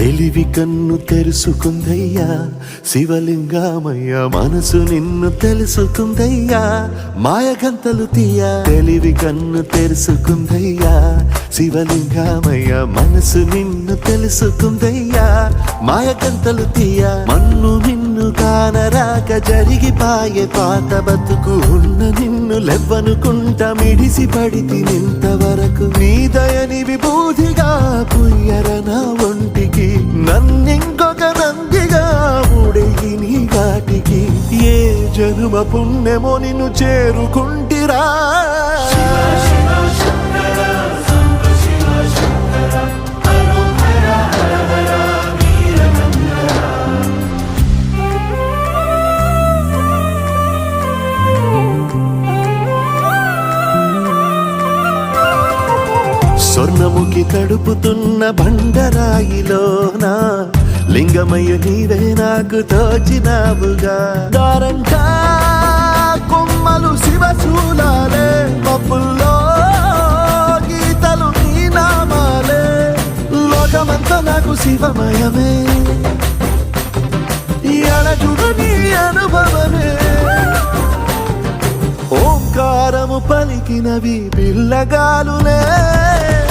తెలివి కన్ను తెరుసుకుందయ్యా శివలింగమయ్య మనసు నిన్ను తెలుసుకుందయ్యా మాయగంతలు తీయ తెలివి కన్ను తెరుసుకుందయ్యా శివలింగమయ్య మనసు నిన్ను తెలుసుకుందయ్యా మాయగంతలు తీయ మన్ను నిన్ను కానరాక జరిగిపాయే పాత బతుకు ఉన్న నిన్ను లెవ్వనుకుంటా మిడిసి పడితి నింతవరకు నీ దయని విభూతిగా పుయ్యర నా ఒంటికి నన్నింకొక నందిగా ఊడెయ్యి నీ ఘాటికి ఏ జనుమ పుణ్యమో నిన్ను చేరుకుంటిరా స్వర్ణముఖి తడుపుతున్న బండరాయిలోన లింగమయ్య నీవే నాకు తోచినావుగా దారంటా కొమ్మలు శివశూలాలే పప్పుల్లో గీతలు నీ నామాలే లోకమంతా నాకు శివమయమే అడగుడు నీ అనుభవమే ఓంకారము పలికినవి పిల్లగాలులే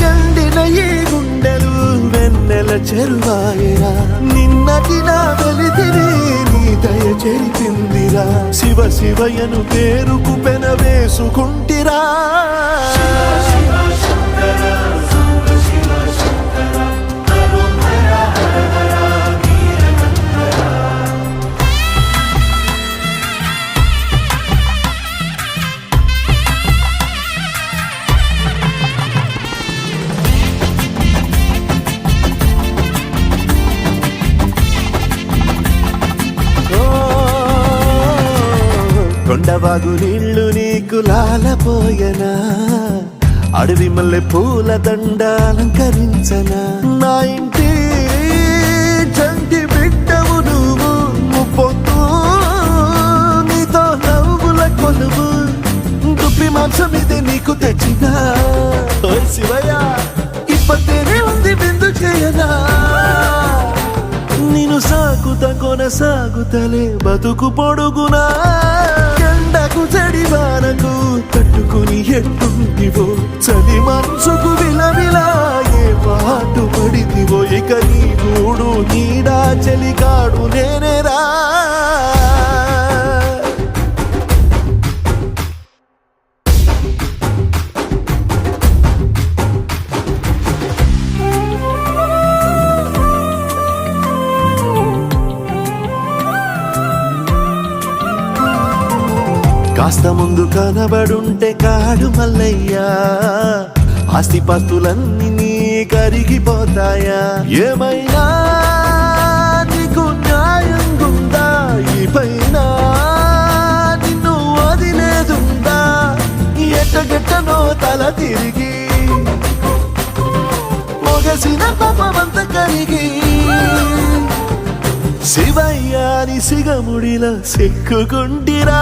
ఎండిన ఈ గుండెలు వెన్నెల చెరువాయరా నిన్నటి నా వెలితిని నీ దయ చెరిపిందిరా శివ శివయను పేరుకు పెన వేసుకుంటిరా కొండవాగు నీళ్లు నీకు లాలపోయనా అడవి మల్లె పూల దండ అలంకరించనా నా ఇంటి చంటి బిడ్డవు నువ్వు ముప్పొద్దు నీతో నవ్వుల కొలువు దుప్పి మాంసం ఇది నీకు తెచ్చినా ఓ శివయ్య ఇప్పటినే ఉంది బిందు చేయనా నిన్ను సాగుత కొనసాగుతలే బతుకు పొడుగునా ఎండకు చెడివానకు తట్టుకుని ఎట్టుంటివో చలి మనసుకు విలవిలా ఏ పాటు పడితివో ఇక నీ గూడు నీడా చలికాడు నేనేరా కాస్త ముందు కనబడుంటే కాడు మల్లయ్యా ఆస్తిపాస్తులన్నీ నీ కరిగిపోతాయా ఏమైనా నీకు న్యాయం గుందా ఈ పైన నిన్ను వదిలేదుందా ఎట్టగెట్టనో తల తిరిగి మొగసిన పాపమంత కరిగి శివయ్యాని సిగముడిలా సిక్కుకుంటిరా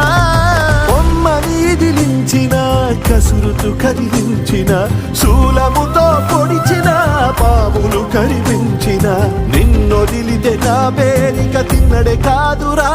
బొమ్మనిదిలించిన కసురుతూ కదిలించిన శూలముతో పొడిచిన పాములు కరిపించిన నిన్నొదిలితే నా పేరిక తిన్నడే కాదురా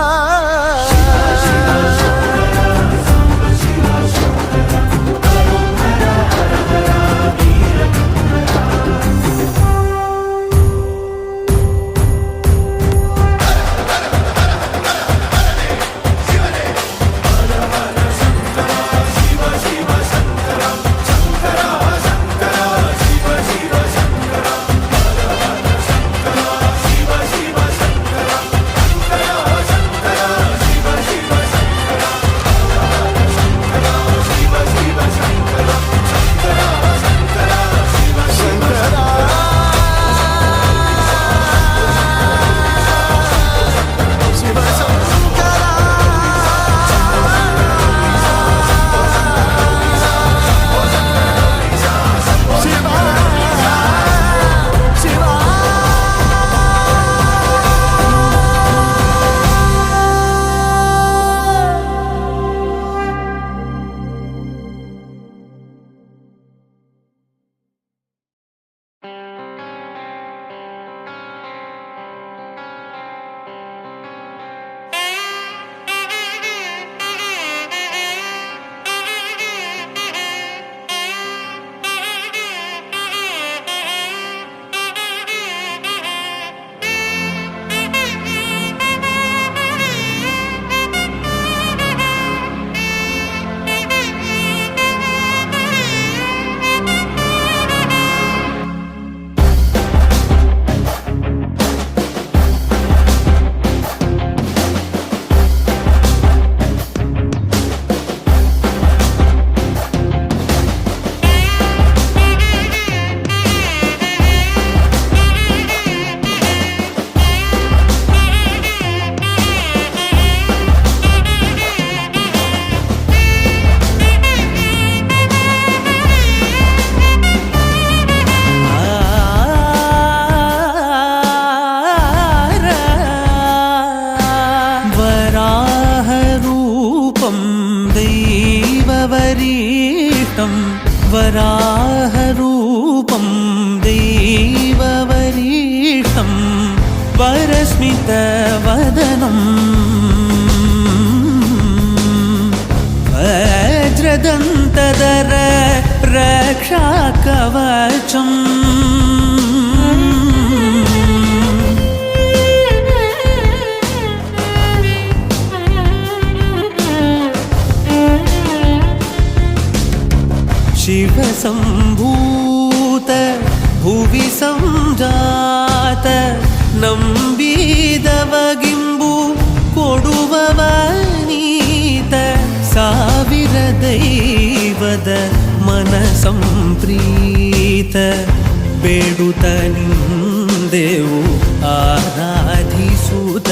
वराहरूपं दैववरीशं वरस्मितवदनं वज्रदन्तधर रक्षाकवचम् शिवसम्भूत भुवि संजात ನಂಬಿದವಗಿಂಬು ಕೊಡುವವನೀತ ಸಾವಿರ ದೈವದ ಮನ ಸಂಪ್ರೀತ ಬೇಡುತ್ತ ನಿಂದೆವು ಆರಾಧಿಸುತ್ತ